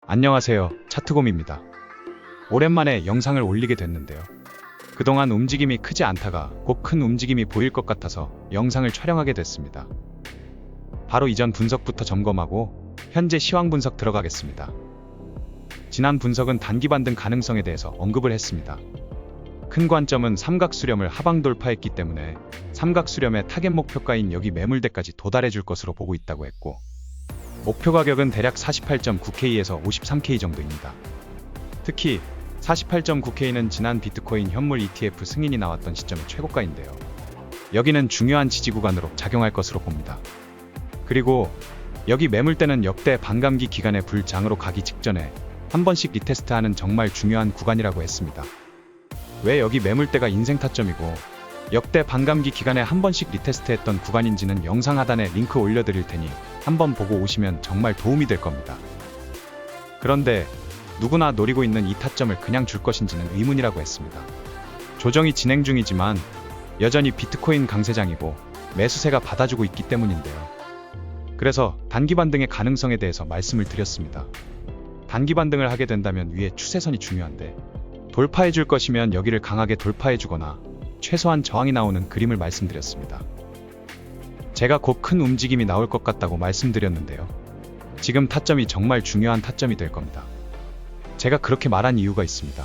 안녕하세요, 차트곰입니다. 오랜만에 영상을 올리게 됐는데요. 그동안 움직임이 크지 않다가 곧 큰 움직임이 보일 것 같아서 영상을 촬영하게 됐습니다. 바로 이전 분석부터 점검하고 현재 시황 분석 들어가겠습니다. 지난 분석은 단기 반등 가능성에 대해서 언급을 했습니다. 큰 관점은 삼각 수렴을 하방 돌파했기 때문에 삼각 수렴의 타겟 목표가인 여기 매물대까지 도달해 줄 것으로 보고 있다고 했고, 목표 가격은 대략 48.9K에서 53K 정도입니다. 특히 48.9K는 지난 비트코인 현물 ETF 승인이 나왔던 시점의 최고가인데요. 여기는 중요한 지지 구간으로 작용할 것으로 봅니다. 그리고 여기 매물대는 역대 반감기 기간의 불장으로 가기 직전에 한 번씩 리테스트하는 정말 중요한 구간이라고 했습니다. 왜 여기 매물대가 인생 타점이고 역대 반감기 기간에 한 번씩 리테스트했던 구간인지는 영상 하단에 링크 올려드릴 테니 한번 보고 오시면 정말 도움이 될 겁니다. 그런데 누구나 노리고 있는 이 타점을 그냥 줄 것인지는 의문이라고 했습니다. 조정이 진행 중이지만 여전히 비트코인 강세장이고 매수세가 받아주고 있기 때문인데요. 그래서 단기 반등의 가능성에 대해서 말씀을 드렸습니다. 단기 반등을 하게 된다면 위에 추세선이 중요한데, 돌파해 줄 것이면 여기를 강하게 돌파해 주거나 최소한 저항이 나오는 그림을 말씀드렸습니다. 제가 곧 큰 움직임이 나올 것 같다고 말씀드렸는데요. 지금 타점이 정말 중요한 타점이 될 겁니다. 제가 그렇게 말한 이유가 있습니다.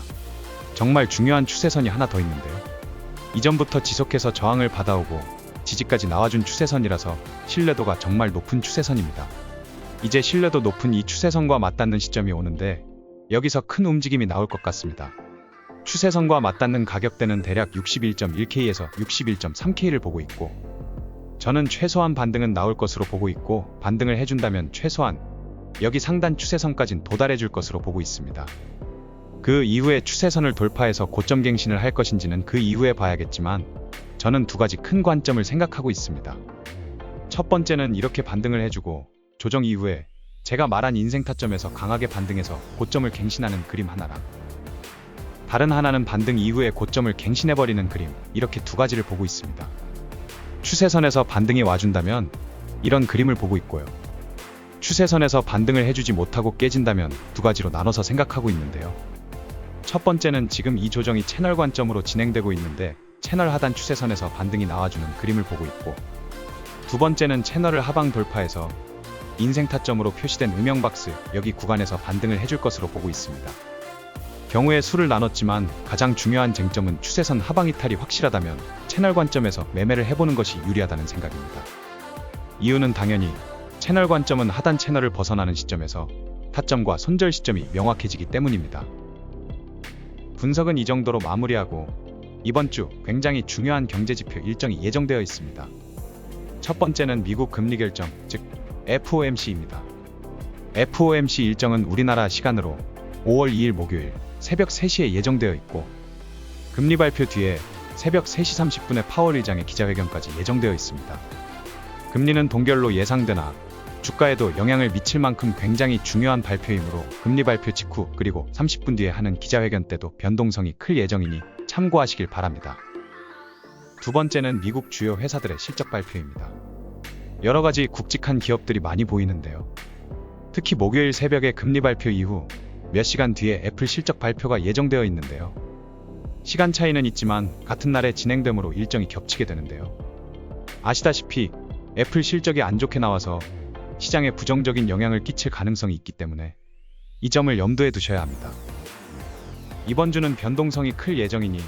정말 중요한 추세선이 하나 더 있는데요. 이전부터 지속해서 저항을 받아오고 지지까지 나와준 추세선이라서 신뢰도가 정말 높은 추세선입니다. 이제 신뢰도 높은 이 추세선과 맞닿는 시점이 오는데 여기서 큰 움직임이 나올 것 같습니다. 추세선과 맞닿는 가격대는 대략 61.1K에서 61.3K를 보고 있고, 저는 최소한 반등은 나올 것으로 보고 있고, 반등을 해준다면 최소한 여기 상단 추세선까진 도달해 줄 것으로 보고 있습니다. 그 이후에 추세선을 돌파해서 고점 갱신을 할 것인지는 그 이후에 봐야겠지만, 저는 두 가지 큰 관점을 생각하고 있습니다. 첫 번째는 이렇게 반등을 해주고 조정 이후에 제가 말한 인생 타점에서 강하게 반등해서 고점을 갱신하는 그림 하나랑, 다른 하나는 반등 이후에 고점을 갱신해버리는 그림, 이렇게 두 가지를 보고 있습니다. 추세선에서 반등이 와준다면 이런 그림을 보고 있고요. 추세선에서 반등을 해주지 못하고 깨진다면 두 가지로 나눠서 생각하고 있는데요. 첫 번째는 지금 이 조정이 채널 관점으로 진행되고 있는데 채널 하단 추세선에서 반등이 나와주는 그림을 보고 있고, 두 번째는 채널을 하방 돌파해서 인생 타점으로 표시된 음영박스, 여기 구간에서 반등을 해줄 것으로 보고 있습니다. 경우의 수를 나눴지만 가장 중요한 쟁점은 추세선 하방 이탈이 확실하다면 채널 관점에서 매매를 해보는 것이 유리하다는 생각입니다. 이유는 당연히 채널 관점은 하단 채널을 벗어나는 시점에서 타점과 손절 시점이 명확해지기 때문입니다. 분석은 이 정도로 마무리하고 이번 주 굉장히 중요한 경제지표 일정이 예정되어 있습니다. 첫 번째는 미국 금리 결정, 즉 FOMC입니다. FOMC 일정은 우리나라 시간으로 5월 2일 목요일 새벽 3시에 예정되어 있고, 금리 발표 뒤에 새벽 3시 30분에 파월 의장의 기자회견까지 예정되어 있습니다. 금리는 동결로 예상되나 주가에도 영향을 미칠 만큼 굉장히 중요한 발표이므로 금리 발표 직후 그리고 30분 뒤에 하는 기자회견 때도 변동성이 클 예정이니 참고하시길 바랍니다. 두 번째는 미국 주요 회사들의 실적 발표입니다. 여러 가지 굵직한 기업들이 많이 보이는데요. 특히 목요일 새벽에 금리 발표 이후 몇 시간 뒤에 애플 실적 발표가 예정되어 있는데요. 시간 차이는 있지만 같은 날에 진행되므로 일정이 겹치게 되는데요. 아시다시피 애플 실적이 안 좋게 나와서 시장에 부정적인 영향을 끼칠 가능성이 있기 때문에 이 점을 염두에 두셔야 합니다. 이번 주는 변동성이 클 예정이니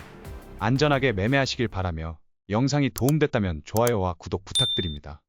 안전하게 매매하시길 바라며, 영상이 도움됐다면 좋아요와 구독 부탁드립니다.